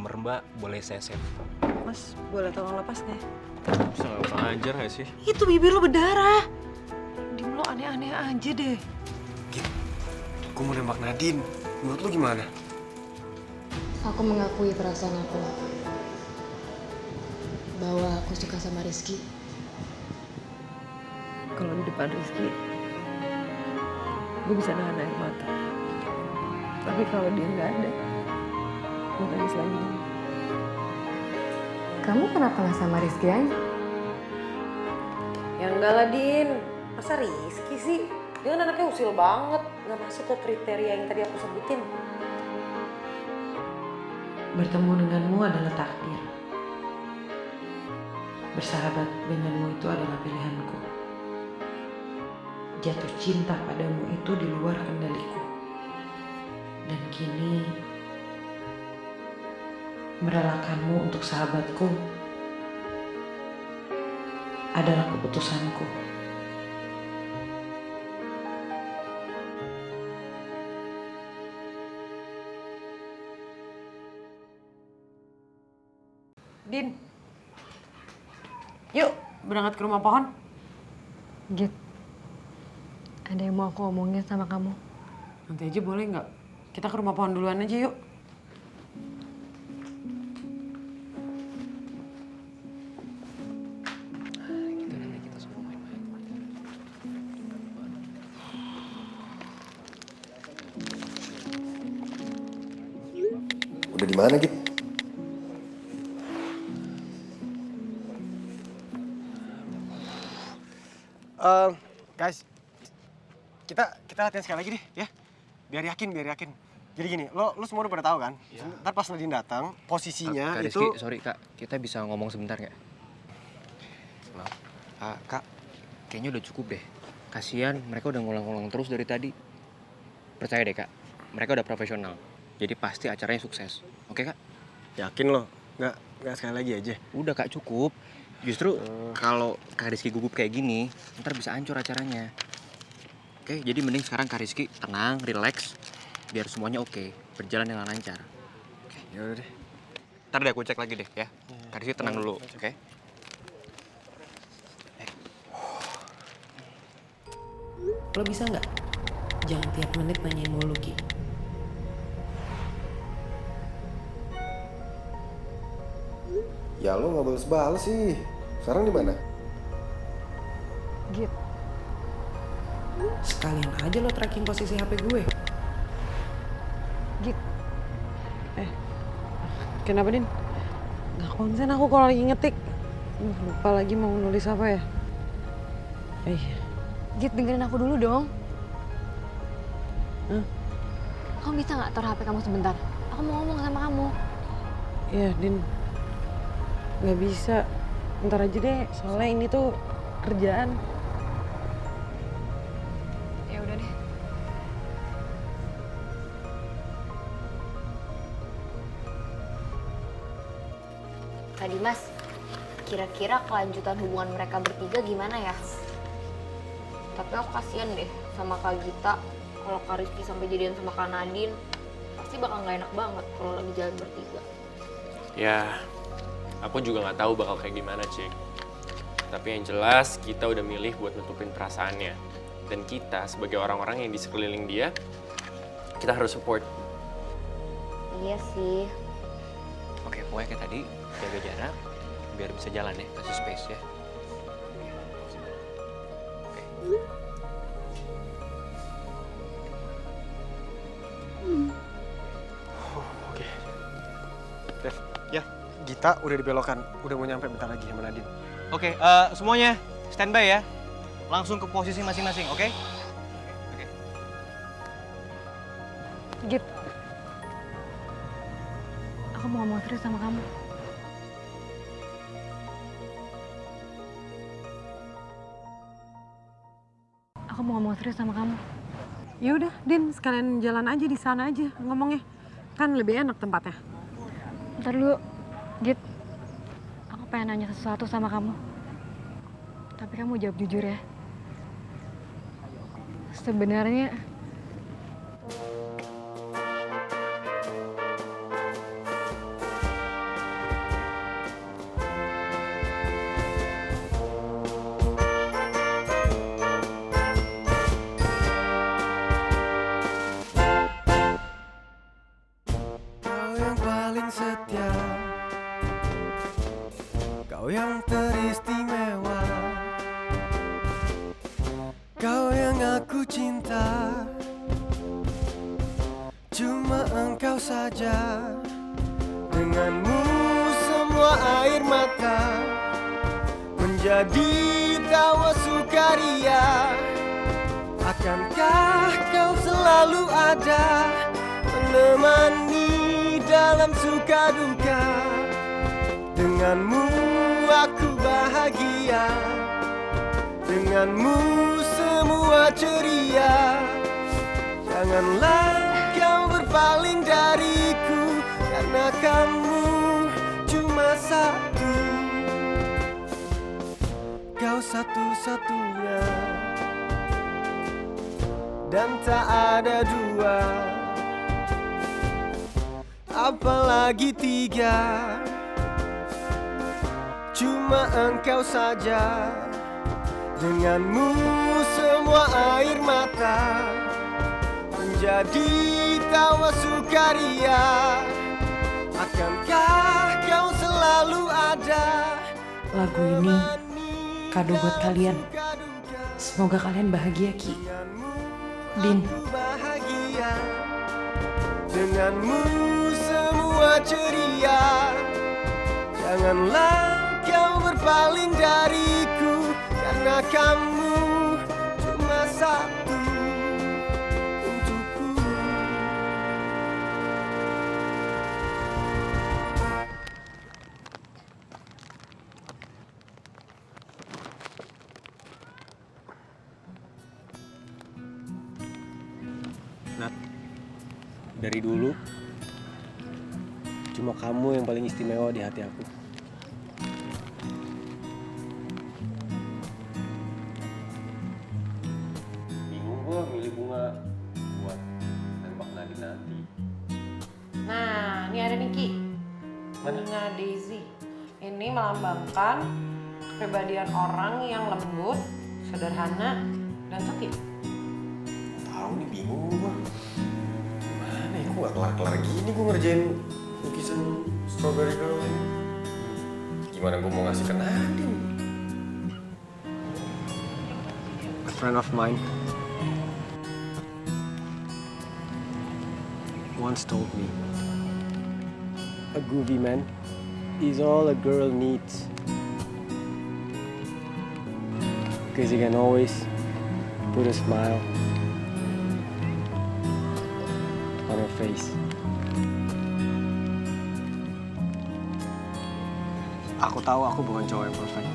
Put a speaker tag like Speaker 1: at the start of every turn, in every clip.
Speaker 1: nomor Mbak, boleh saya save.
Speaker 2: Mas, boleh tolong lepas nggak?
Speaker 3: Bisa nggak kurang ajar nggak sih?
Speaker 2: Itu bibir lo berdarah. Dim, lo aneh-aneh aja deh.
Speaker 4: Git, gue mau nembak Nadine. Menurut lu gimana?
Speaker 5: Aku mengakui perasaan aku bahwa aku suka sama Rizky.
Speaker 2: Kalau di depan Rizky, gue bisa nahan air mata. Tapi kalau dia nggak ada, gue nangis lagi.
Speaker 5: Kamu kenapa nggak sama Rizky aja?
Speaker 6: Ya enggak lah, Din. Masa Rizky sih? Dia kan anaknya usil banget. Nggak masuk ke kriteria yang tadi aku sebutin. Bertemu denganmu adalah takdir. Bersahabat denganmu itu adalah pilihanku. Jatuh cinta padamu itu di luar kendaliku. Dan kini merelakanmu untuk sahabatku adalah keputusanku. Din, yuk berangkat ke rumah pohon.
Speaker 5: Git, ada yang mau aku omongin sama kamu.
Speaker 6: Nanti aja boleh nggak? Kita ke rumah pohon duluan aja yuk.
Speaker 4: Udah di mana, Git? Guys, kita latihan sekali lagi deh, ya. Biar yakin. Jadi gini, lo semua udah pada tahu kan? Ya. Ntar pas Nadine datang, posisinya
Speaker 1: Kak
Speaker 4: itu...
Speaker 1: Rizky, sorry Kak, kita bisa ngomong sebentar nggak? Maaf, Kak, kayaknya udah cukup deh. Kasian, mereka udah ngulang-ngulang terus dari tadi. Percaya deh Kak, mereka udah profesional. Jadi pasti acaranya sukses. Oke Kak?
Speaker 4: Yakin lo? Nggak sekali lagi aja?
Speaker 1: Udah Kak, cukup. Justru kalau Kak Rizky gugup kayak gini, ntar bisa hancur acaranya. Oke, jadi mending sekarang Kak Rizky tenang, relax, biar semuanya oke, berjalan dengan lancar. Oke,
Speaker 4: Yaudah deh.
Speaker 1: ntar deh aku cek lagi deh ya. Kak Rizky tenang dulu, oke?
Speaker 6: Lo bisa nggak? Jangan tiap menit nanyain mulu, Ki.
Speaker 4: Ya lo nggak bales-bales sih. Sekarang di mana?
Speaker 5: Git,
Speaker 6: Sekalian aja lo tracking posisi HP gue.
Speaker 5: Git,
Speaker 6: Kenapa, Din? Nggak konsen aku kalau lagi ngetik. Lupa lagi mau nulis apa ya?
Speaker 5: Git dengerin aku dulu dong.
Speaker 6: Hah?
Speaker 5: Kamu bisa nggak taruh HP kamu sebentar? Aku mau ngomong sama kamu.
Speaker 6: Ya, Din. Nggak bisa. Ntar aja deh, soalnya ini tuh kerjaan.
Speaker 5: Ya udah deh.
Speaker 7: Kak Dimas, kira-kira kelanjutan hubungan mereka bertiga gimana ya? Tapi aku kasihan deh sama Kak Gita. Kalau Kak Rizky sampai jadian sama Kak Nadine, pasti bakal nggak enak banget kalau lagi jalan bertiga.
Speaker 3: Ya, aku juga nggak tahu bakal kayak gimana, Cik. Tapi yang jelas kita udah milih buat nutupin perasaannya. Dan kita sebagai orang-orang yang di sekeliling dia, kita harus support.
Speaker 7: Iya sih.
Speaker 1: Oke, pokoknya kayak tadi, jaga jarak, biar bisa jalan ya, kasih space ya. Oke.
Speaker 4: Oke. Dev, ya. Gita udah dibelokan. Udah mau nyampe bentar lagi sama Nadine.
Speaker 1: Oke, semuanya standby ya. Langsung ke posisi masing-masing, oke? Oke.
Speaker 5: Git, aku mau ngomong serius sama kamu. Aku mau ngomong serius sama kamu.
Speaker 6: Ya udah, Din, sekalian jalan aja di sana aja ngomongnya. Kan lebih enak tempatnya.
Speaker 5: Ntar dulu, Git. Aku pengen nanya sesuatu sama kamu. Tapi kamu jawab jujur ya. Sebenarnya
Speaker 4: Kau yang aku cinta, cuma engkau saja. Denganmu semua air mata menjadi tawa sukaria. Akankah kau selalu ada, menemani dalam suka duka? Denganmu aku bahagia, denganmu semua ceria. Janganlah kau berpaling dariku, karena kamu cuma satu. Kau satu-satunya dan tak ada dua, apalagi tiga. Cuma engkau saja. Denganmu semua air mata menjadi tawa sukaria. Akankah kau selalu ada?
Speaker 6: Lagu ini kado buat kalian. Semoga kalian bahagia, Ki. Din.
Speaker 4: Aku bahagia, denganmu semua ceria. Janganlah kau berpaling dariku, karena kamu cuma satu untukku. Nat, dari dulu cuma kamu yang paling istimewa di hati aku. Bingung gua milih bunga buat nembak Nadine nanti.
Speaker 6: Nah, ini ada nih, Ki.
Speaker 4: Mana?
Speaker 6: Bunga Daisy. Ini melambangkan kepribadian orang yang lembut, sederhana, dan setia.
Speaker 4: Tahu nih, bingung gua. Gimana ya, kok gak kelar-kelar gini gua ngerjain lukisan strawberry girl ini. Gimana gua mau ngasih ke Nadine? A friend of mine once told me, a groovy man is all a girl needs, because he can always put a smile on her face. Aku tahu aku bukan cowok yang perfect,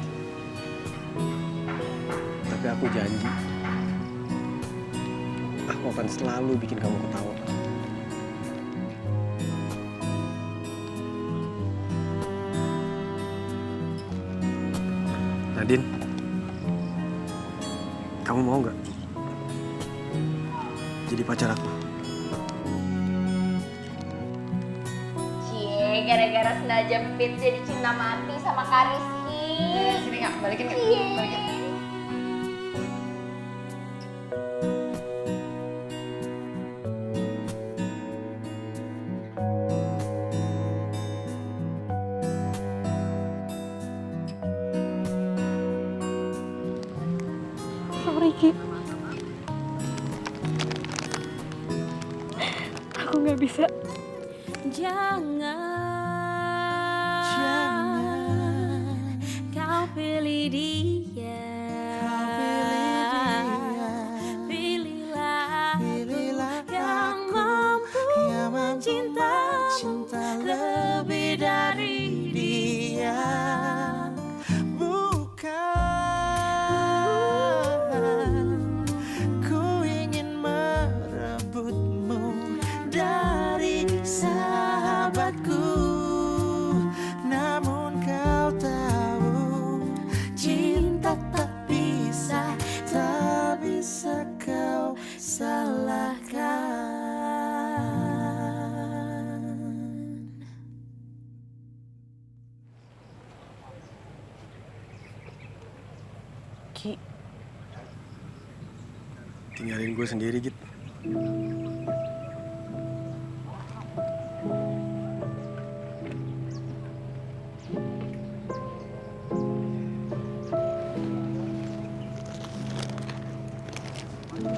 Speaker 4: tapi aku janji aku akan selalu bikin kamu ketawa. Nadine, kamu mau nggak jadi pacar aku?
Speaker 7: Cie, gara-gara sengaja Pit jadi cinta mati sama Kak Rizky.
Speaker 2: Sini Kak, balikin Kak.
Speaker 7: Cie.
Speaker 2: Balikin.
Speaker 5: Sorry, Ki. Aku nggak bisa.
Speaker 8: Jangan kau pilih dia. Pilihlah aku yang mampu cinta lebih dari dia.
Speaker 9: Bukan ku ingin merebutmu dari sahabatku, namun kau tahu cinta tak bisa kau salahkan.
Speaker 6: Ki,
Speaker 4: Tinggalin gue sendiri, Git.
Speaker 5: Maaf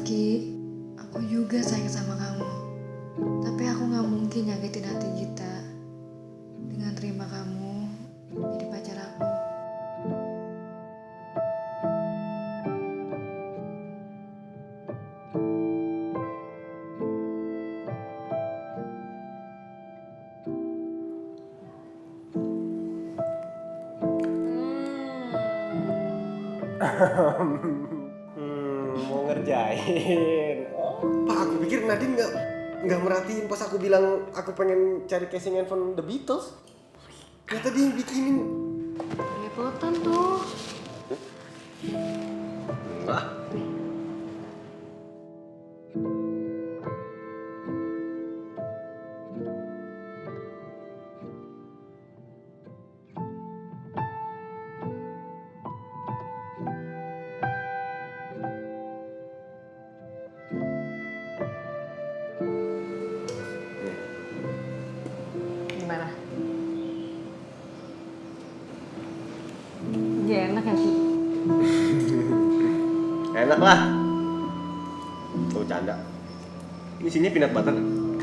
Speaker 5: Ki, aku juga sayang sama kamu. Tapi aku gak mungkin nyakitin hati Gita dengan terima kamu jadi pacar aku.
Speaker 4: Mau ngerjain. Pak, aku pikir Nadine nggak merhatiin pas aku bilang aku pengen cari casing handphone The Beatles. Ternyata dia yang bikinin.
Speaker 5: Belepotan tuh.
Speaker 4: Enggak.
Speaker 6: Gimana? Gak enak ya sih?
Speaker 4: Enak lah. Tuh canda. Ini sini peanut butter.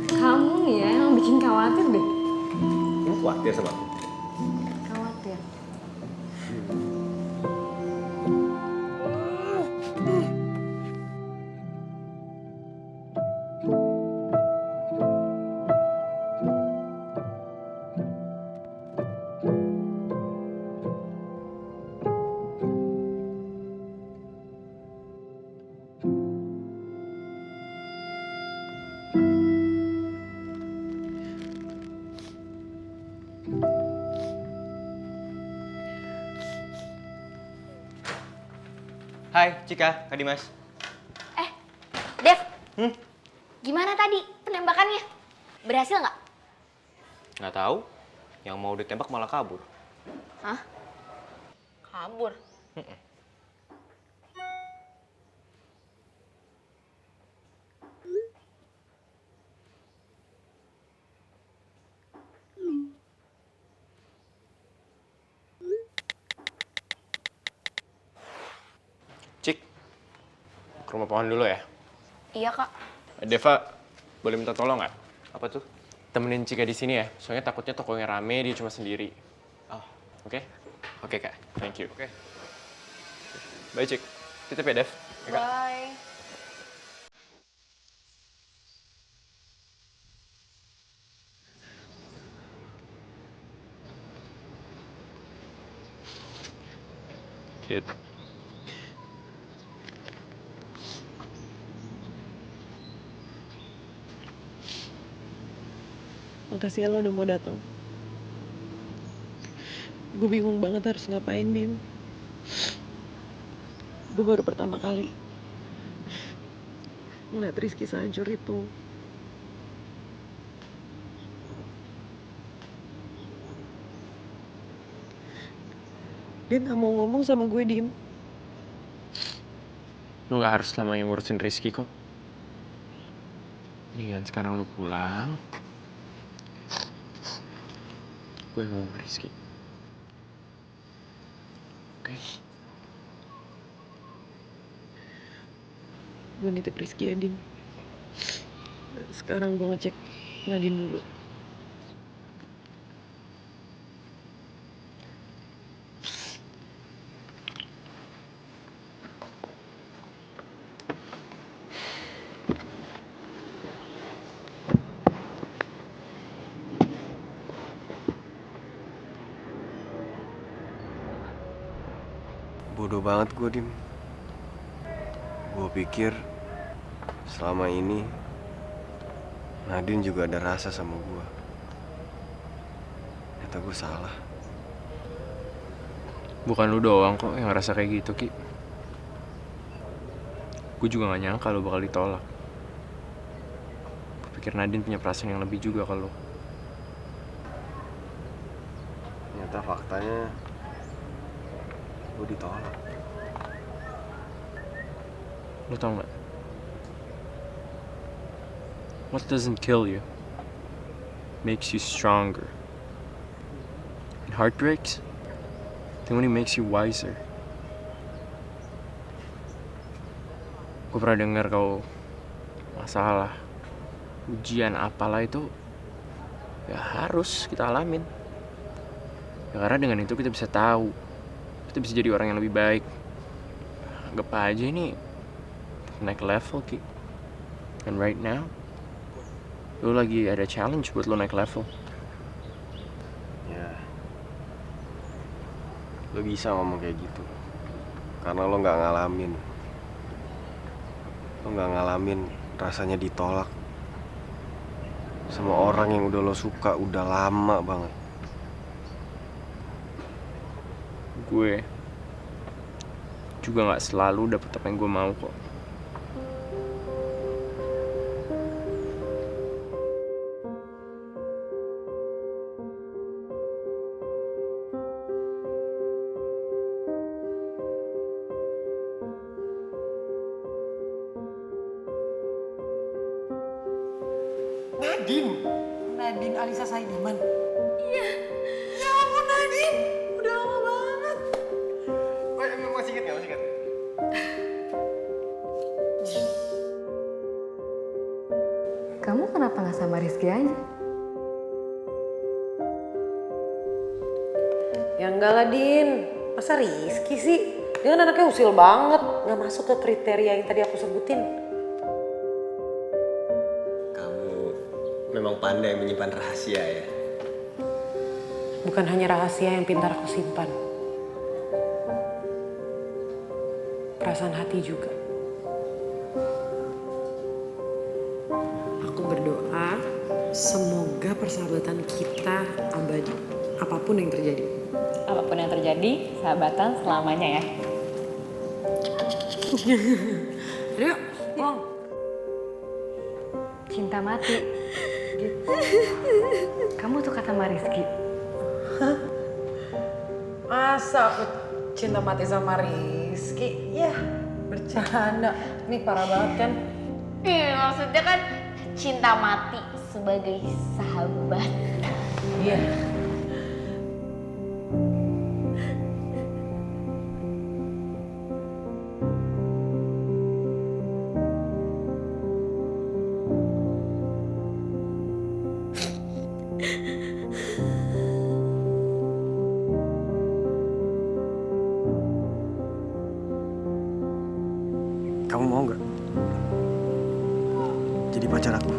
Speaker 6: Kamu nih ya yang bikin khawatir deh.
Speaker 4: Kamu khawatir sama aku?
Speaker 6: Khawatir.
Speaker 1: Hai, Cika, Kak Dimas.
Speaker 7: Dev, gimana tadi penembakannya? Berhasil nggak?
Speaker 1: Nggak tahu, yang mau ditembak malah kabur.
Speaker 7: Hah? Kabur?
Speaker 3: Cik, ke rumah pohon dulu ya.
Speaker 7: Iya kak.
Speaker 3: Deva, boleh minta tolong nggak?
Speaker 1: Apa tuh?
Speaker 3: Temenin Cika di sini ya, soalnya takutnya tokonya rame, dia cuma sendiri.
Speaker 1: Oh,
Speaker 3: Oke?
Speaker 1: oke Kak.
Speaker 3: Thank you.
Speaker 1: Oke.
Speaker 3: Bye, Cik. Titip ya, Dev.
Speaker 6: Bye.
Speaker 3: Kid.
Speaker 2: Makasih ya lo udah mau datang. Gue bingung banget harus ngapain, Bim. Gue baru pertama kali ngeliat Rizky sehancur itu. Dia gak mau ngomong sama gue, Dim.
Speaker 3: Lu gak harus lama yang ngurusin Rizky kok. Mendingan sekarang lu pulang. Gue mau Rizky. Oke?
Speaker 2: Gue nitip Rizky ya, Dim. Sekarang gue ngecek Nadine dulu.
Speaker 4: Bodoh banget gue, Dim. Gue pikir selama ini Nadine juga ada rasa sama gue. Ternyata gue salah.
Speaker 3: Bukan lu doang kok yang ngerasa kayak gitu, Ki. Gue juga gak nyangka lu bakal ditolak. Gue pikir Nadine punya perasaan yang lebih juga ke lu.
Speaker 4: Ternyata faktanya gue ditolak.
Speaker 3: Lu tau gak? What doesn't kill you makes you stronger. And heartbreaks, It only makes you wiser. Gue pernah dengar kalau masalah ujian apalah itu ya harus kita alamin. Ya karena dengan itu kita bisa tahu, kita bisa jadi orang yang lebih baik. Anggap aja ini naik level, Ki. And right now, lu lagi ada challenge buat lu naik level.
Speaker 4: Ya, lo bisa ngomong kayak gitu karena lo nggak ngalamin. Lo nggak ngalamin rasanya ditolak sama orang yang udah lo suka udah lama banget.
Speaker 3: Gue juga gak selalu dapet apa yang gue mau kok.
Speaker 6: Nadine Alisa Saidiman. Iya. Ya ampun Nadine, udah lama banget.
Speaker 4: Masih inget nggak? Masih inget?
Speaker 5: Kamu kenapa nggak sama Rizky aja?
Speaker 6: Ya enggak lah Din, masa Rizky sih? Dia kan anaknya usil banget, nggak masuk ke kriteria yang tadi aku sebutin.
Speaker 4: Kamu memang pandai menyimpan rahasia ya.
Speaker 6: Bukan hanya rahasia yang pintar aku simpan. Perasaan hati juga. Aku berdoa semoga persahabatan kita abadi, apapun yang terjadi.
Speaker 10: Apapun yang terjadi, sahabatan selamanya ya.
Speaker 6: Yuk, Bang.
Speaker 5: Cinta mati. Kamu suka sama Rizky?
Speaker 6: Masa aku cinta mati sama Rizky? Ya, bercanda. Ini parah banget kan?
Speaker 7: Maksudnya kan cinta mati sebagai sahabat.
Speaker 6: Iya.
Speaker 4: Kamu mau nggak jadi pacar aku?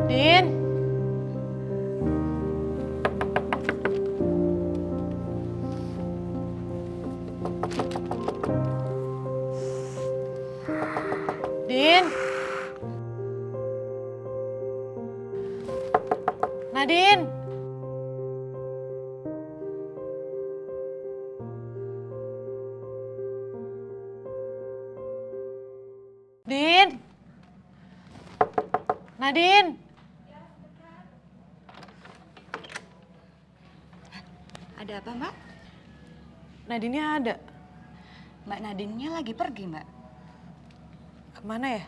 Speaker 6: Din. Din. Nadine. Din. Nadine.
Speaker 11: Ada apa, Mbak?
Speaker 6: Nadine ada.
Speaker 11: Mbak Nadine-nya lagi pergi, Mbak.
Speaker 6: Kemana ya?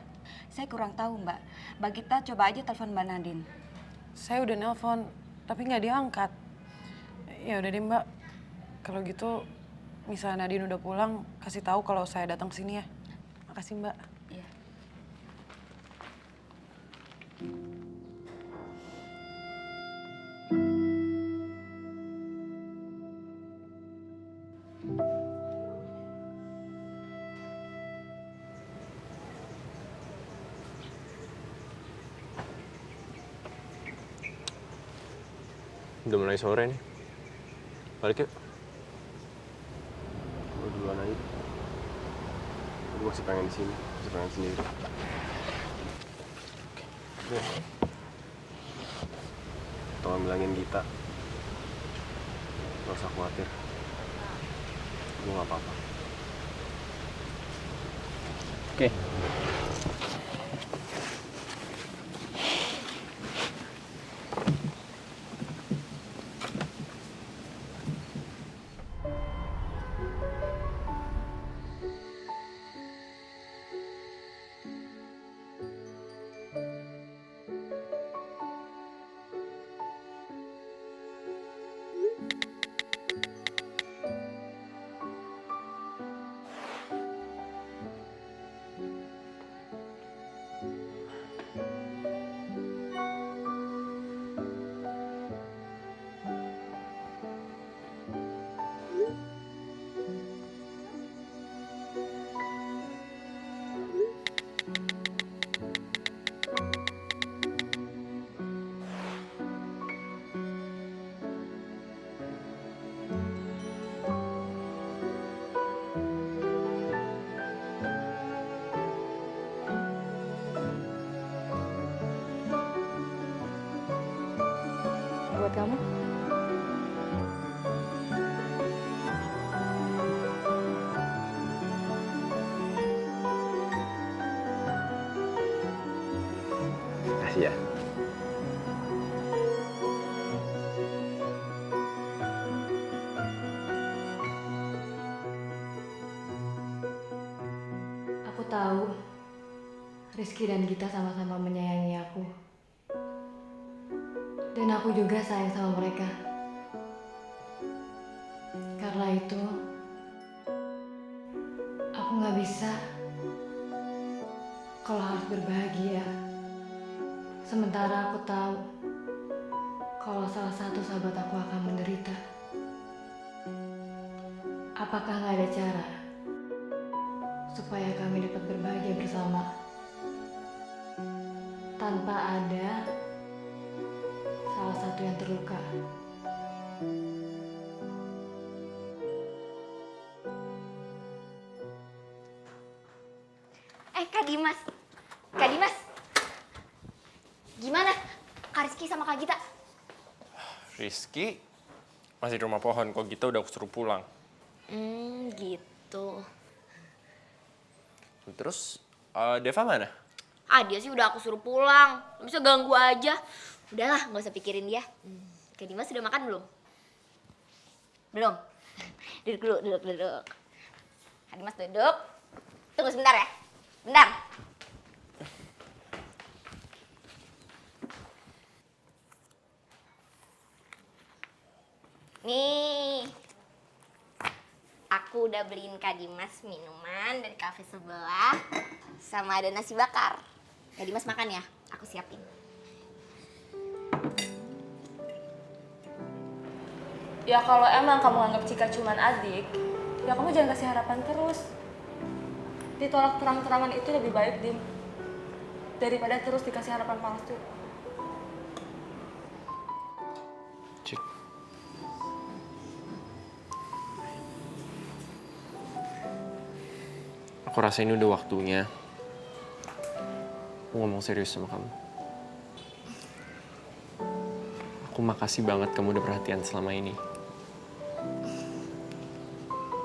Speaker 11: Saya kurang tahu, Mbak. Mbak Gita coba aja telepon Mbak Nadine.
Speaker 6: Saya udah nelpon, tapi nggak diangkat. Ya udah deh Mbak, kalau gitu misalnya Nadine udah pulang, kasih tahu kalau saya datang ke sini ya. Makasih Mbak.
Speaker 11: Iya.
Speaker 3: Udah mulai sore nih. Balik yuk.
Speaker 4: Lo duluan aja. Gue masih pengen di sini, masih pengen sendiri. Oke. Tolong bilangin Gita, gak usah khawatir. Gue gak apa-apa.
Speaker 3: Oke.
Speaker 5: Buat kamu.
Speaker 4: Makasih ya.
Speaker 5: Aku tahu Rizky dan Gita sama-sama menyayangi aku. Dan aku juga sayang sama mereka. Karena itu, aku gak bisa kalau harus berbahagia. Sementara aku tahu kalau salah satu sahabat aku akan menderita. Apakah gak ada cara supaya kami dapat berbahagia bersama tanpa ada salah satu yang terluka?
Speaker 7: Kak Dimas. Kak Dimas. Gimana? Kak Rizky sama Kak Gita?
Speaker 3: Rizky masih di rumah pohon, kok Gita udah aku suruh pulang.
Speaker 7: Gitu.
Speaker 3: Terus Deva mana?
Speaker 7: Dia sih udah aku suruh pulang. Gak bisa ganggu aja. Udahlah, gak usah pikirin dia. Kak Dimas sudah makan belum? Belum? Duduk dulu, duduk. Kak Dimas duduk. Tunggu sebentar ya. Bentar. Nih. Aku udah beliin Kak Dimas minuman dari kafe sebelah. Sama ada nasi bakar. Kak Dimas makan ya, aku siapin.
Speaker 12: Ya kalau emang kamu anggap Cika cuman adik, ya kamu jangan kasih harapan terus. Ditolak terang-terangan itu lebih baik, Dim. Daripada terus dikasih harapan palsu.
Speaker 3: Cik. Aku rasa ini udah waktunya aku ngomong serius sama kamu. Aku makasih banget kamu udah perhatian selama ini.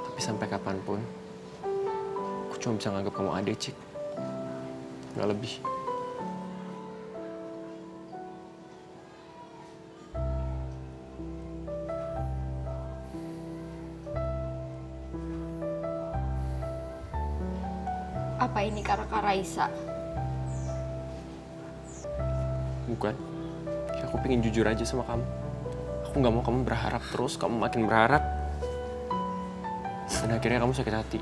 Speaker 3: Tapi sampai kapanpun, aku cuma bisa nganggap kamu adik, Cik. Nggak lebih.
Speaker 7: Apa ini karena Kak Raisa?
Speaker 3: Bukan. Ya, aku pengen jujur aja sama kamu. Aku nggak mau kamu berharap terus, kamu makin berharap. Dan akhirnya kamu sakit hati.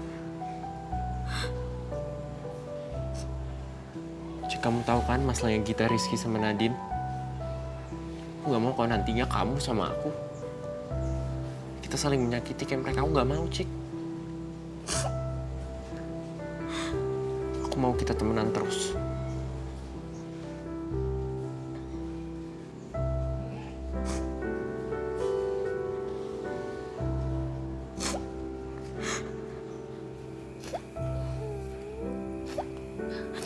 Speaker 3: Cik, kamu tahu kan masalahnya Gita, Rizky, sama Nadine? Aku nggak mau kalau nantinya kamu sama aku kita saling menyakiti kayak mereka. Aku nggak mau, Cik. Aku mau kita temenan terus.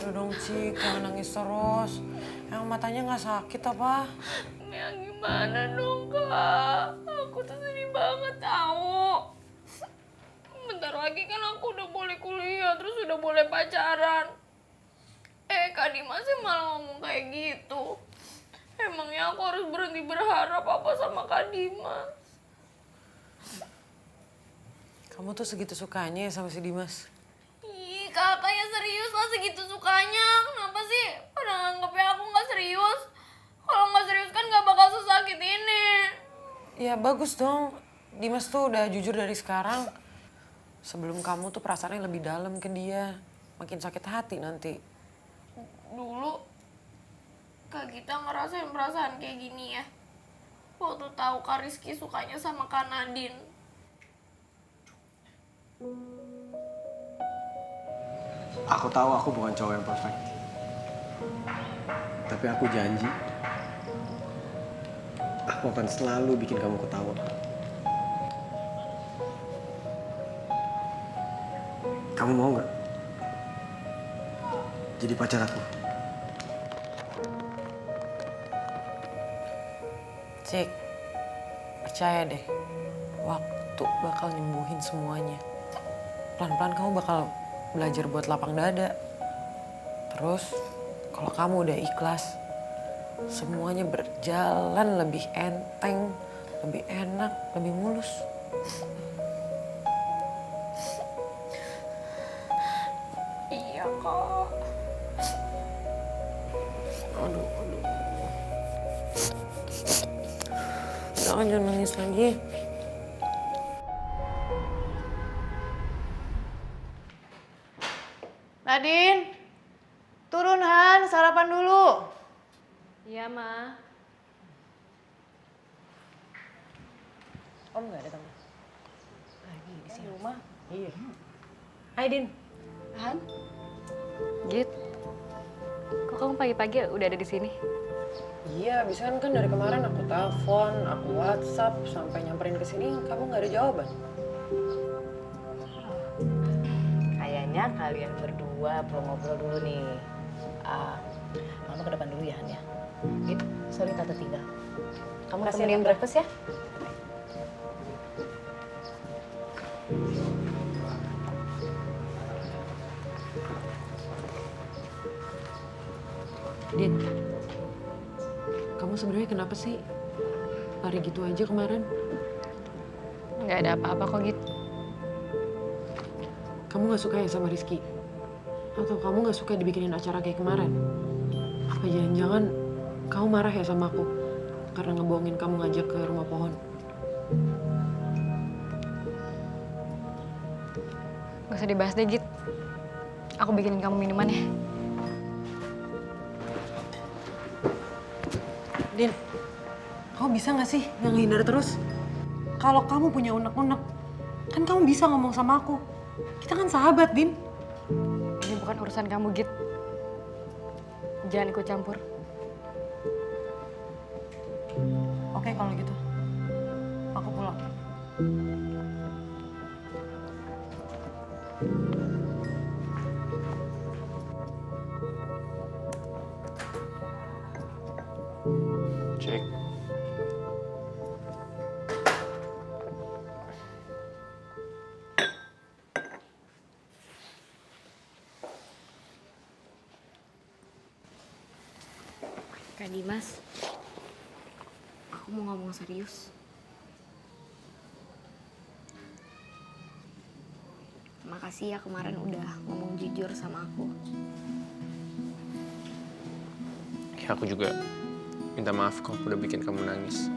Speaker 6: Udah dong, Cik. Jangan nangis terus. Yang matanya nggak sakit apa?
Speaker 12: Ya gimana dong, Kak? Aku tuh sedih banget tahu. Bentar lagi kan aku udah boleh kuliah, terus udah boleh pacaran. Kak Dimasnya malah ngomong kayak gitu. Emangnya aku harus berhenti berharap apa sama Kak Dimas?
Speaker 6: Kamu tuh segitu sukanya ya sama si Dimas?
Speaker 12: Ih, kakaknya serius lah segitu sukanya. Kenapa sih pada nganggepnya aku nggak serius? Kalau nggak serius kan nggak bakal sesakit ini.
Speaker 6: Ya bagus dong. Dimas tuh udah jujur dari sekarang. Sebelum kamu tuh perasaannya lebih dalam ke dia. Makin sakit hati nanti.
Speaker 12: Dulu Kak Gita ngerasain perasaan kayak gini ya. Waktu tahu Kak Rizky sukanya sama Kak Nadine.
Speaker 4: Aku tahu aku bukan cowok yang perfect. Tapi aku janji, aku akan selalu bikin kamu ketawa. Kamu mau nggak jadi pacar aku?
Speaker 6: Cik, percaya deh, waktu bakal nyembuhin semuanya. Pelan-pelan kamu bakal belajar buat lapang dada. Terus, kalau kamu udah ikhlas, semuanya berjalan lebih enteng, lebih enak, lebih mulus.
Speaker 12: Iya, Kak.
Speaker 6: Aduh. Jangan nangis lagi.
Speaker 2: Nadine, turun Han, sarapan dulu.
Speaker 10: Iya, Ma.
Speaker 6: Om nggak ada tamu? Lagi di sini rumah. Iya. Hai Din.
Speaker 10: Han? Git. Kok kamu pagi-pagi udah ada di sini?
Speaker 6: Iya, bisa kan dari kemarin aku telepon, aku WhatsApp, sampai nyamperin ke sini kamu nggak ada jawaban.
Speaker 2: Kayaknya kalian berdua perlu ngobrol dulu nih. Mama ke depan dulu ya Han ya. Git, sorry Tante tinggal. Kamu temenin breakfast ya?
Speaker 6: Din, kamu sebenarnya kenapa sih lari gitu aja kemarin?
Speaker 10: Nggak ada apa-apa kok, Git.
Speaker 6: Kamu nggak suka ya sama Rizky? Atau kamu nggak suka dibikinin acara kayak kemarin? Apa jangan-jangan kamu marah ya sama aku karena ngebohongin kamu ngajak ke rumah pohon?
Speaker 10: Gak usah dibahas deh, Git. Aku bikinin kamu minuman ya.
Speaker 6: Din, kamu bisa nggak sih nggak ngehindar terus? Kalau kamu punya unek-unek, kan kamu bisa ngomong sama aku. Kita kan sahabat, Din.
Speaker 10: Ini bukan urusan kamu, Git. Jangan ikut campur.
Speaker 6: Oke kalau gitu, aku pulang.
Speaker 3: Cek.
Speaker 7: Kak Dimas, aku mau ngomong serius. Makasih ya kemarin udah ngomong jujur sama aku.
Speaker 3: Ya aku juga minta maaf kalau udah bikin kamu nangis.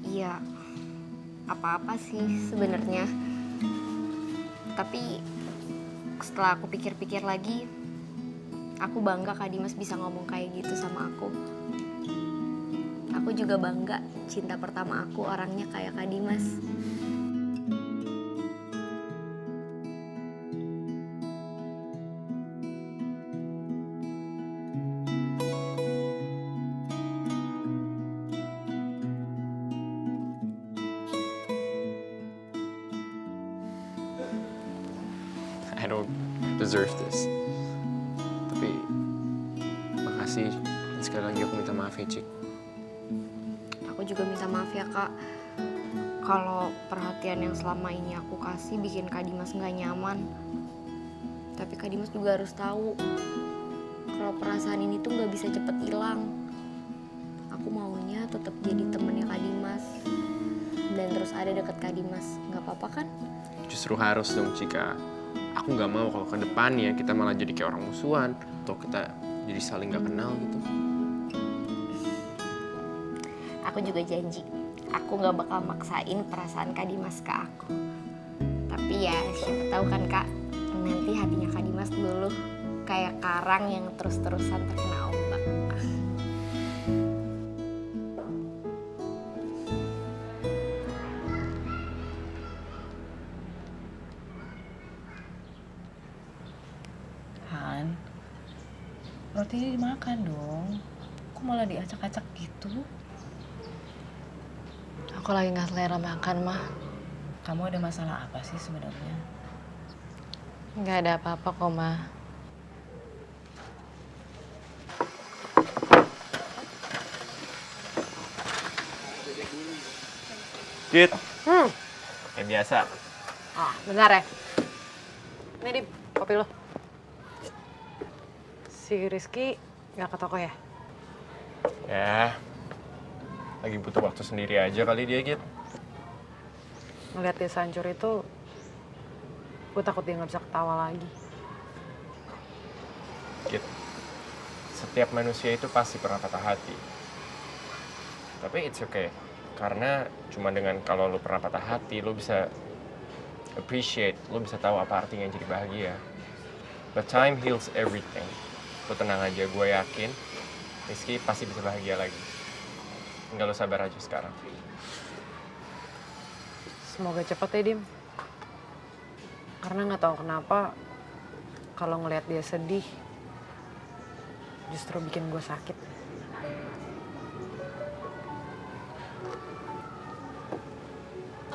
Speaker 7: Iya, apa-apa sih sebenarnya. Tapi setelah aku pikir-pikir lagi, aku bangga Kak Dimas bisa ngomong kayak gitu sama aku. Aku juga bangga cinta pertama aku orangnya kayak Kak Dimas.
Speaker 3: I don't lo deserve this. Tapi makasih. Dan sekali lagi aku minta maaf ya, Cik.
Speaker 7: Aku juga minta maaf ya Kak. Kalau perhatian yang selama ini aku kasih bikin Kak Dimas nggak nyaman. Tapi Kak Dimas juga harus tahu kalau perasaan ini tuh nggak bisa cepet hilang. Aku maunya tetap jadi temennya Kak Dimas dan terus ada deket Kak Dimas. Nggak apa-apa kan?
Speaker 3: Justru harus dong, Cika. Aku nggak mau kalau ke depannya kita malah jadi kayak orang musuhan atau kita jadi saling nggak kenal gitu.
Speaker 7: Aku juga janji, aku nggak bakal maksain perasaan Kak Dimas ke aku. Tapi ya siapa tahu kan Kak, nanti hatinya Kak Dimas dulu kayak karang yang terus-terusan terkena ombak.
Speaker 2: Han, rotinya dimakan dong. Kok malah diacak-acak gitu?
Speaker 5: Aku lagi nggak selera makan, mah.
Speaker 2: Kamu ada masalah apa sih sebenarnya?
Speaker 5: Nggak ada apa-apa kok, mah.
Speaker 3: Git. Kayak biasa.
Speaker 6: Ah, bentar ya. Ini Dim, kopi lo. Si Rizky nggak ke toko ya?
Speaker 3: Ya, lagi butuh waktu sendiri aja kali dia, Git.
Speaker 6: Ngeliat dia hancur itu, gue takut dia nggak bisa ketawa lagi.
Speaker 3: Git, setiap manusia itu pasti pernah patah hati. Tapi it's okay, karena cuma dengan kalau lo pernah patah hati, lo bisa appreciate, lo bisa tahu apa artinya jadi bahagia. But time heals everything. Lo tenang aja, gue yakin Rizky pasti bisa bahagia lagi. Tinggal lo sabar aja sekarang.
Speaker 6: Semoga cepet ya, Dim. Karena nggak tahu kenapa, kalau ngelihat dia sedih, justru bikin gue sakit.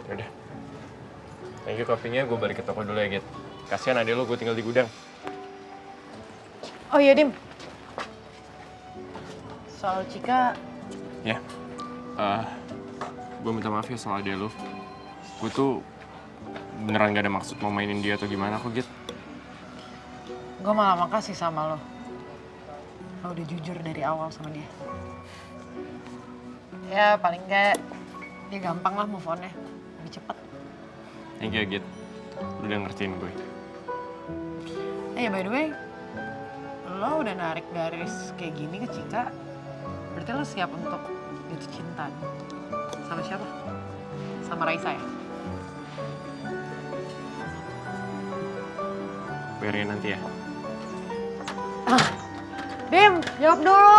Speaker 3: Yaudah. Thank you kopinya, gue balik ke toko dulu ya, Git. Kasian adek lo, gue tinggal di gudang.
Speaker 6: Oh iya, Dim. Soal Cika,
Speaker 3: Ya, gue minta maaf ya soal adek lo. Gue tuh beneran gak ada maksud mau mainin dia atau gimana kok, Git.
Speaker 6: gue malah makasih sama lo. Lo udah jujur dari awal sama dia. Ya, paling nggak dia gampang lah move on-nya. Lebih cepet.
Speaker 3: Thank you, Git. Lu udah ngertiin gue.
Speaker 6: By the way, lo udah narik garis kayak gini ke Cika, berarti lo siap untuk jatuh cinta. Sama siapa? Sama Raisa ya?
Speaker 3: Biarin nanti ya.
Speaker 6: Dim, jawab dulu!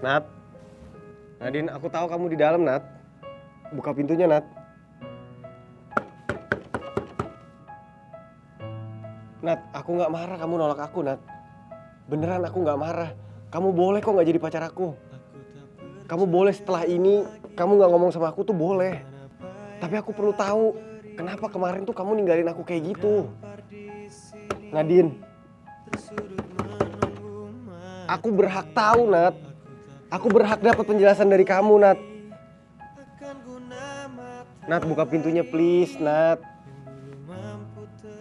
Speaker 4: Nat, Nadine, aku tahu kamu di dalam, Nat. Buka pintunya, Nat. Nat, aku nggak marah kamu nolak aku, Nat. Beneran aku nggak marah. Kamu boleh kok nggak jadi pacar aku. Kamu boleh setelah ini, kamu nggak ngomong sama aku tuh boleh. Tapi aku perlu tahu, kenapa kemarin tuh kamu ninggalin aku kayak gitu. Nadine, aku berhak tahu, Nat. Aku berhak dapat penjelasan dari kamu, Nat. Nat, buka pintunya please, Nat.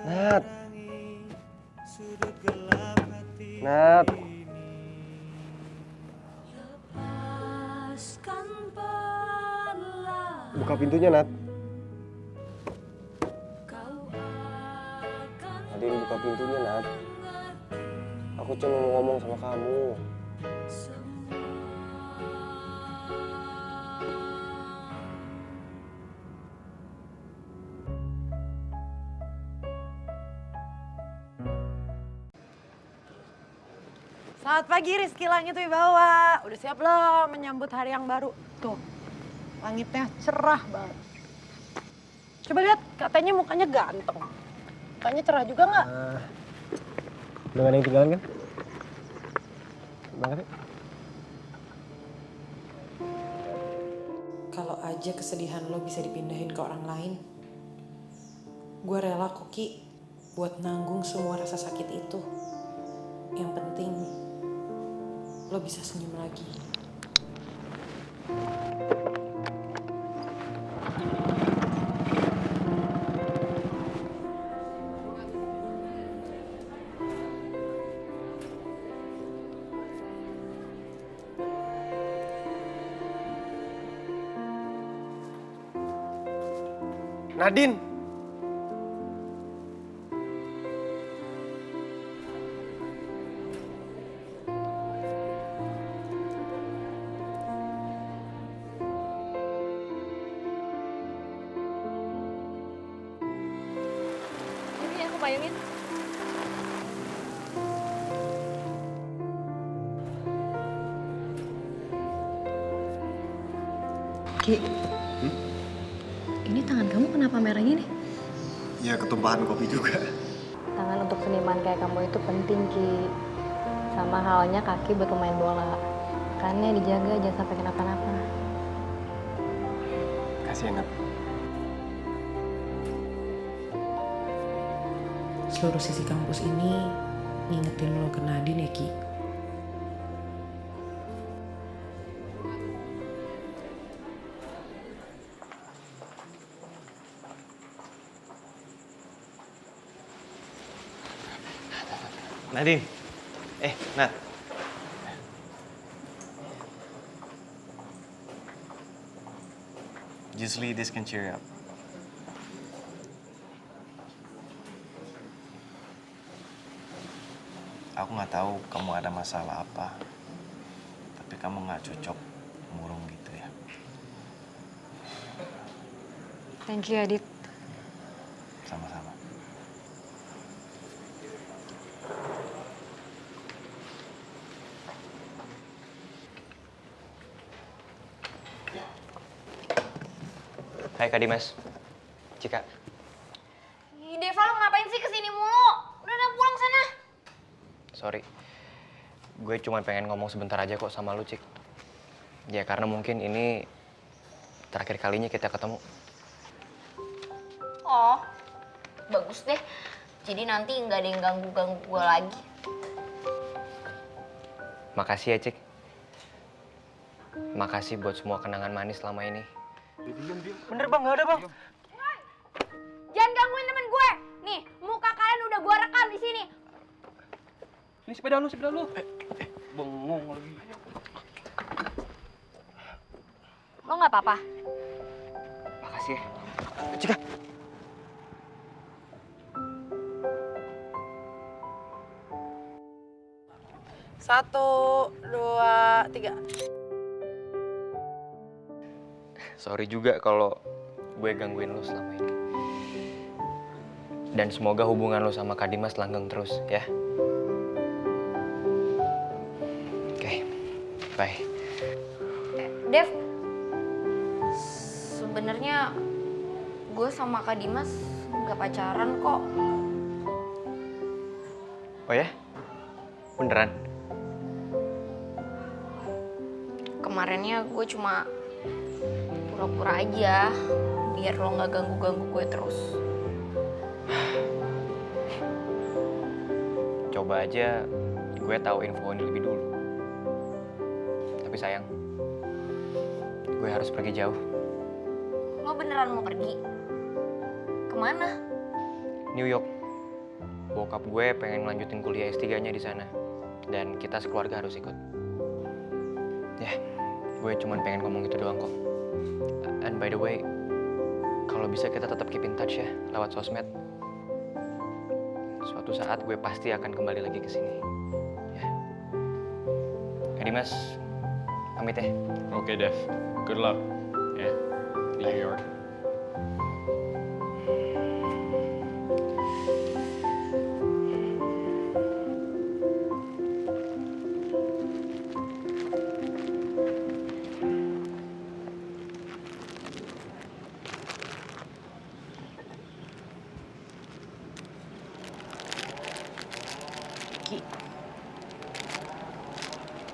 Speaker 4: Nat. Nat. Buka pintunya, Nat. Nadine, buka pintunya, Nat. Aku cuma mau ngomong sama kamu.
Speaker 6: Selamat pagi Rizky Langit Wibawa. Udah siap belum menyambut hari yang baru? Tuh, langitnya cerah banget. Coba lihat, katanya mukanya ganteng. Mukanya cerah juga nggak?
Speaker 4: Udah gak ada yang tinggalan kan? Banget ya?
Speaker 13: Kalau aja kesedihan lo bisa dipindahin ke orang lain, gue rela kok Ki buat nanggung semua rasa sakit itu. Yang penting lo bisa senyum lagi.
Speaker 4: Nadine!
Speaker 7: Ini aku payungin.
Speaker 5: Ki, ini tangan kamu kenapa merah gini?
Speaker 4: Ya ketumpahan kopi juga.
Speaker 10: Tangan untuk seniman kayak kamu itu penting, Ki. Sama halnya kaki buat pemain bola. Kannya dijaga, jangan sampai kenapa-napa.
Speaker 4: Kasih ya, Nat.
Speaker 13: Seluruh sisi kampus ini ngingetin lo ke Nadine ya Ki.
Speaker 1: Nadine. Nat.
Speaker 14: Usually this can cheer you up. Aku nggak tahu kamu ada masalah apa, tapi kamu nggak cocok murung gitu ya.
Speaker 10: Thank you, Adit.
Speaker 14: Sama-sama.
Speaker 1: Hai Kak Dimas. Cika.
Speaker 7: Ih, Deva lo ngapain sih kesini mulu? Udah pulang sana.
Speaker 1: Sorry. Gue cuma pengen ngomong sebentar aja kok sama lu, Cik. Ya karena mungkin ini terakhir kalinya kita ketemu.
Speaker 7: Oh, bagus deh. Jadi nanti nggak ada yang ganggu-ganggu gue lagi.
Speaker 1: Makasih ya, Cik. Makasih buat semua kenangan manis selama ini. Bener bang, nggak ada bang.
Speaker 7: Jangan gangguin temen gue. Nih, muka kalian udah gue rekam di sini.
Speaker 1: Ini sepeda lu. Bengong lagi.
Speaker 7: Lo nggak apa-apa?
Speaker 1: Makasih ya. Cika.
Speaker 6: Satu, dua, tiga.
Speaker 1: Sorry juga kalau gue gangguin lu selama ini. Dan semoga hubungan lu sama Kak Dimas langgeng terus, ya. Oke, bye.
Speaker 7: Dev, sebenarnya gue sama Kak Dimas nggak pacaran kok.
Speaker 1: Oh ya? Beneran?
Speaker 7: Kemarinnya gue cuma pura-pura aja biar lo nggak ganggu-ganggu gue terus.
Speaker 1: Coba aja gue tahu info ini lebih dulu. Tapi sayang, gue harus pergi jauh.
Speaker 7: Lo beneran mau pergi? Kemana?
Speaker 1: New York. Bokap gue pengen lanjutin kuliah S3-nya di sana. Dan kita sekeluarga harus ikut. Ya, gue cuman pengen ngomong gitu doang kok. And by the way, kalau bisa kita tetap keep in touch ya, lewat sosmed. Suatu saat gue pasti akan kembali lagi ke sini. Ya. Kak Dimas, pamit ya.
Speaker 3: Oke, Dev. Good luck. Ya, di New York.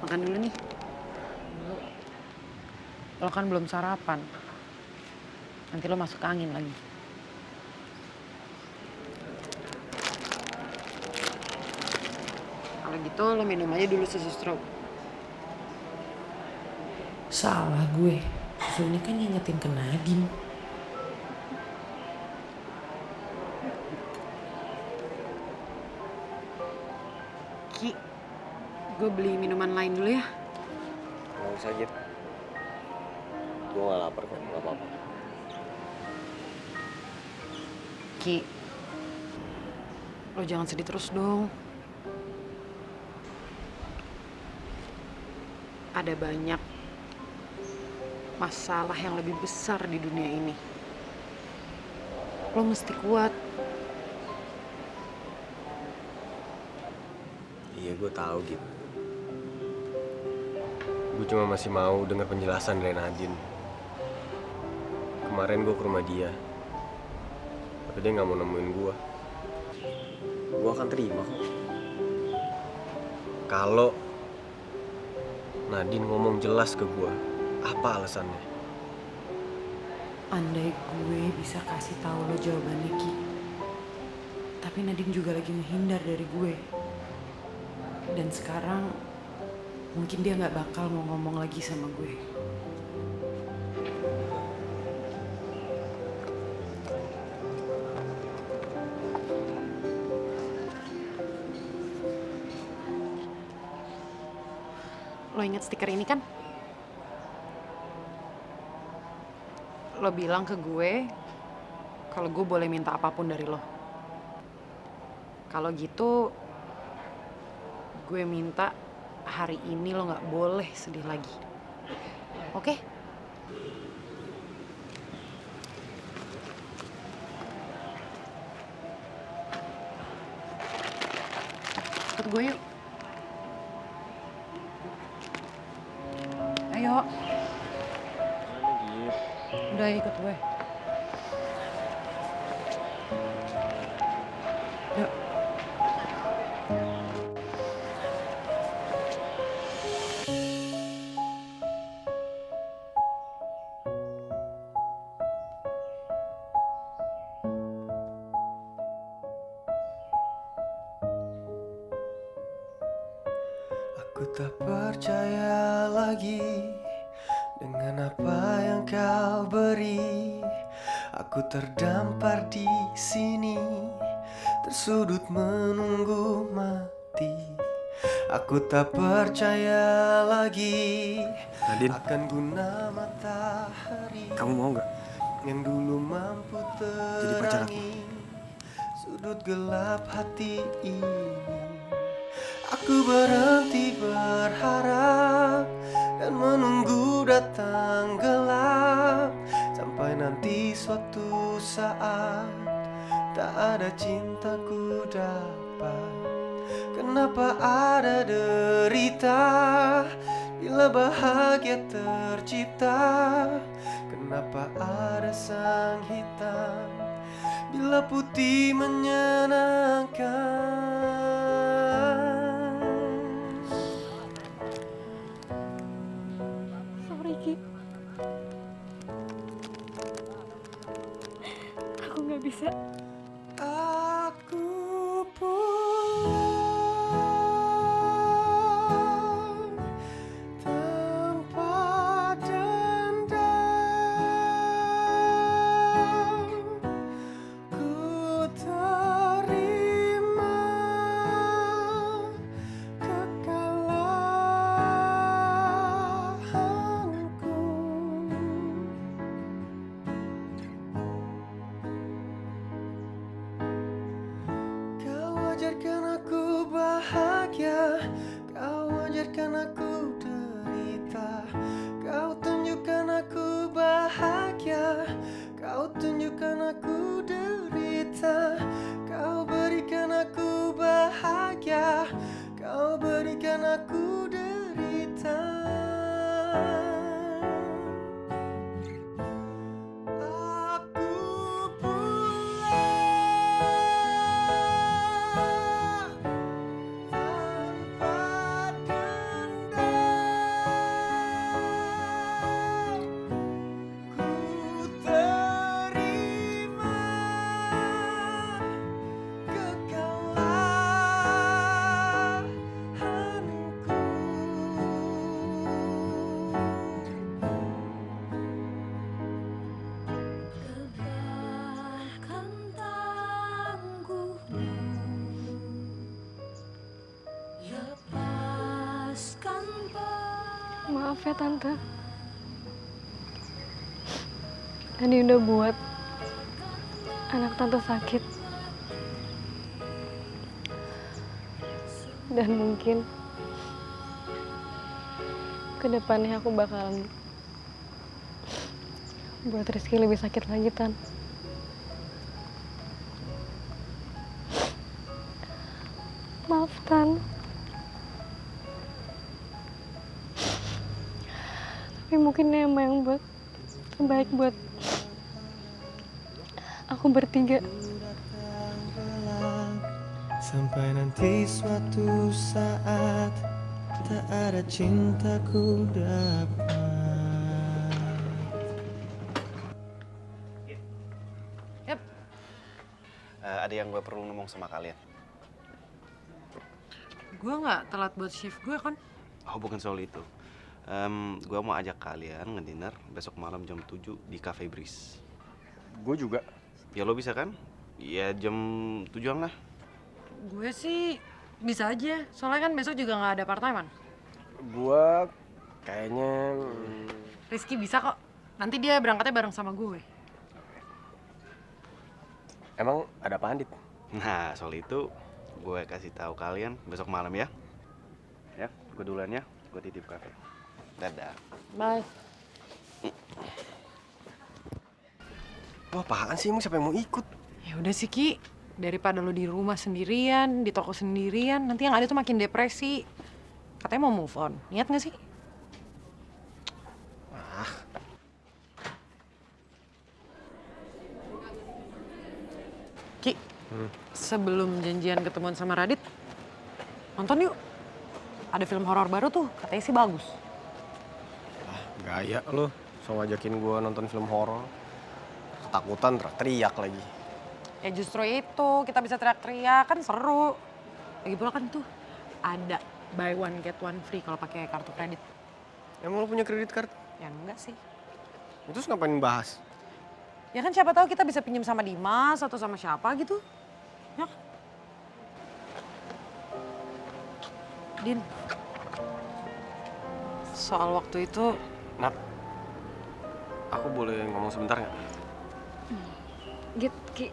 Speaker 13: Makan dulu nih. Lo kan belum sarapan. Nanti lo masuk angin lagi. Kalau gitu lo minum aja dulu susu stroke.
Speaker 15: Salah gue. Susu ini kan ngingetin ke Nadine.
Speaker 13: Ki, gue beli minuman lain dulu ya.
Speaker 4: Nggak usah, Jep. Gue gak lapar kok, gak apa-apa.
Speaker 13: Ki, lo jangan sedih terus dong. Ada banyak masalah yang lebih besar di dunia ini. Lo mesti kuat.
Speaker 4: Iya, gue tahu gitu. Gue cuma masih mau dengar penjelasan dari Nadine. Kemarin gue ke rumah dia, tapi dia nggak mau nemuin gue. Gue akan terima kok. Kalau Nadine ngomong jelas ke gue, apa alasannya?
Speaker 13: Andai gue bisa kasih tahu lo jawabannya, Ki. Tapi Nadine juga lagi menghindar dari gue. Dan sekarang mungkin dia nggak bakal mau ngomong lagi sama gue. Lo inget stiker ini kan? Lo bilang ke gue kalau gue boleh minta apapun dari lo. Kalau gitu, gue minta hari ini lo nggak boleh sedih lagi. Oke? Ikut gue yuk. Ayo. Udah ikut gue. Yuk.
Speaker 9: Aku tak percaya lagi dengan apa yang kau beri. Aku terdampar di sini, tersudut menunggu mati. Aku tak percaya lagi
Speaker 4: Nadine,
Speaker 9: akan guna matahari.
Speaker 4: kamu mau nggak
Speaker 9: Yang dulu mampu
Speaker 4: jadi pacar aku?
Speaker 9: terangi sudut gelap hati ini. Aku berhenti berharap dan menunggu datang gelap, sampai nanti suatu saat tak ada cintaku dapat. Kenapa ada derita bila bahagia tercipta? Kenapa ada sang hitam bila putih menyenangkan?
Speaker 12: Sorry, Ki. Aku nggak bisa.
Speaker 9: Aku pulang tanpa dendam. Ku terima kekalahanku. Kau ajarkan aku bahagia, kau ajarkan aku derita. Kau tunjukkan aku bahagia, kau tunjukkan aku derita. Kau berikan aku bahagia, kau berikan aku derita. Aku pulang tanpa dendam.
Speaker 10: Maaf ya Tante. Tadi udah buat anak Tante sakit. Dan mungkin kedepannya aku bakalan buat Rizky lebih sakit lagi, Tan. Maaf, Tan. Tapi mungkin ini emang yang terbaik buat aku bertiga.
Speaker 9: Sampai nanti suatu saat tak ada cintaku dapat.
Speaker 14: Ada yang gue perlu ngomong sama kalian.
Speaker 13: Gue nggak telat buat shift gue kan?
Speaker 14: Oh, bukan soal itu. Gue mau ajak kalian ngedinner besok malam jam 7 di Cafe Breeze.
Speaker 4: Gue juga.
Speaker 14: Ya lo bisa kan? Ya jam 7-an lah.
Speaker 13: Gue sih bisa aja, soalnya kan besok juga nggak ada part-timean.
Speaker 4: Gue kayaknya...
Speaker 13: Rizky bisa kok, nanti dia berangkatnya bareng sama gue.
Speaker 4: Emang ada apa, Andit?
Speaker 14: Nah, soal itu gue kasih tahu kalian besok malam ya. Ya, gue duluan ya. Gue titip kafe. Dadah.
Speaker 13: Bye.
Speaker 4: Wah, apaan sih? Emang siapa yang mau ikut?
Speaker 13: Ya udah sih Ki, daripada lo di rumah sendirian, di toko sendirian, nanti yang ada tuh makin depresi. Katanya mau move on, niat nggak sih? Ki, sebelum janjian ketemuan sama Radit, nonton yuk. Ada film horor baru tuh, katanya sih bagus.
Speaker 4: Gaya lo, so ngajakin gue nonton film horor. Ketakutan, teriak lagi.
Speaker 13: Ya justru itu, kita bisa teriak-teriak, kan seru. Lagi pula kan tuh ada buy one get one free kalau pakai kartu kredit.
Speaker 4: Emang lo punya kredit card?
Speaker 13: Ya enggak sih.
Speaker 4: Terus ngapain bahas?
Speaker 13: Ya kan siapa tahu kita bisa pinjam sama Dimas atau sama siapa gitu. Ya kan? Din, soal waktu itu...
Speaker 4: Nat, aku boleh ngomong sebentar nggak?
Speaker 5: Git, Ki.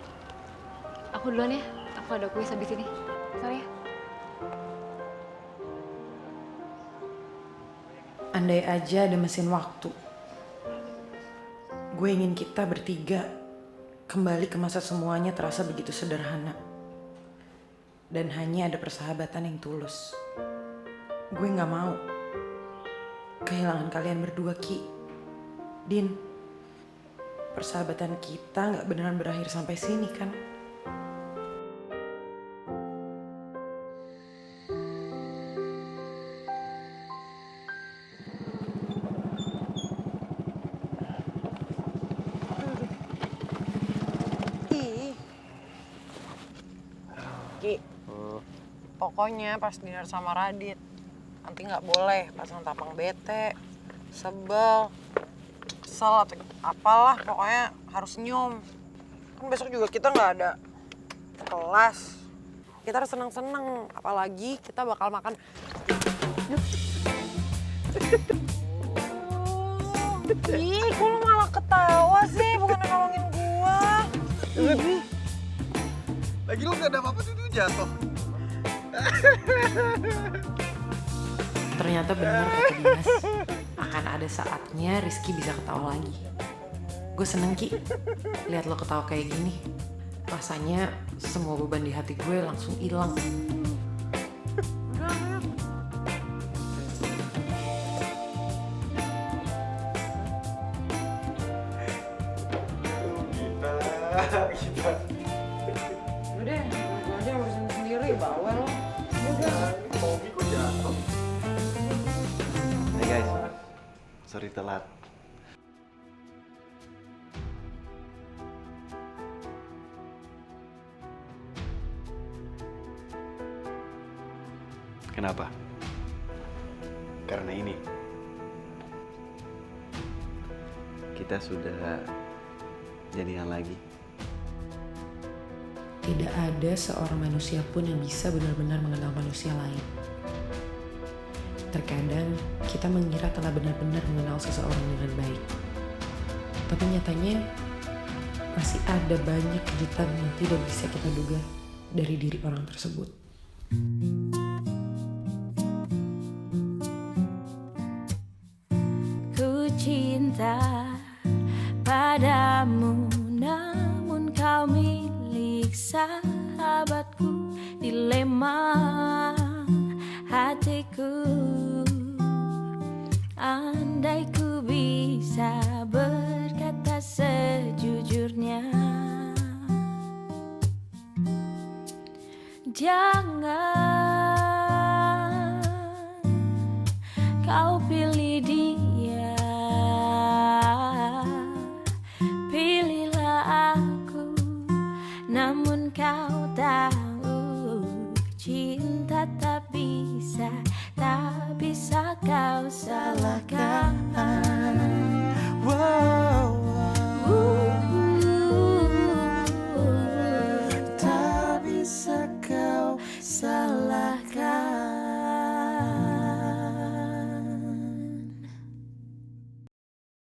Speaker 5: Aku duluan ya. Aku ada kuis habis ini. Sorry ya.
Speaker 13: Andai aja ada mesin waktu, gue ingin kita bertiga kembali ke masa semuanya terasa begitu sederhana. Dan hanya ada persahabatan yang tulus. Gue gak mau kehilangan kalian berdua, Ki. Din, persahabatan kita gak beneran berakhir sampai sini kan? Ki, pokoknya pas dinner sama Radit, nanti nggak boleh pasang tapang bete, sebel, kesel atau apalah, pokoknya harus senyum. Kan besok juga kita nggak ada kelas, kita harus seneng-seneng, apalagi kita bakal makan. Ih, kok lu malah ketawa sih, bukan nolongin gua.
Speaker 4: Lagi lu gak ada apa-apa tuh jatuh.
Speaker 13: Ternyata benar kata Dimas, akan ada saatnya Rizky bisa ketawa lagi. Gue seneng Ki, lihat lo ketawa kayak gini. Rasanya semua beban di hati gue langsung hilang.
Speaker 4: Kita.
Speaker 13: Udah, gue aja urusin sendiri, bawel lo.
Speaker 4: Bobby kok jatuh?
Speaker 14: Hey guys, sorry telat. Kenapa? Karena ini. Kita sudah jadian lagi.
Speaker 13: Tidak ada seorang manusia pun yang bisa benar-benar mengenal manusia lain. Terkadang kita mengira telah benar-benar mengenal seseorang dengan baik. Tapi nyatanya masih ada banyak kejutan yang tidak bisa kita duga dari diri orang tersebut.
Speaker 8: Ku cinta padamu, namun kau milik sahabatku. Dilema hatiku, andai ku bisa berkata sejujurnya. Jangan kau pilih dia, pilihlah aku. Namun kau tahu cinta tak bisa kau salahkan.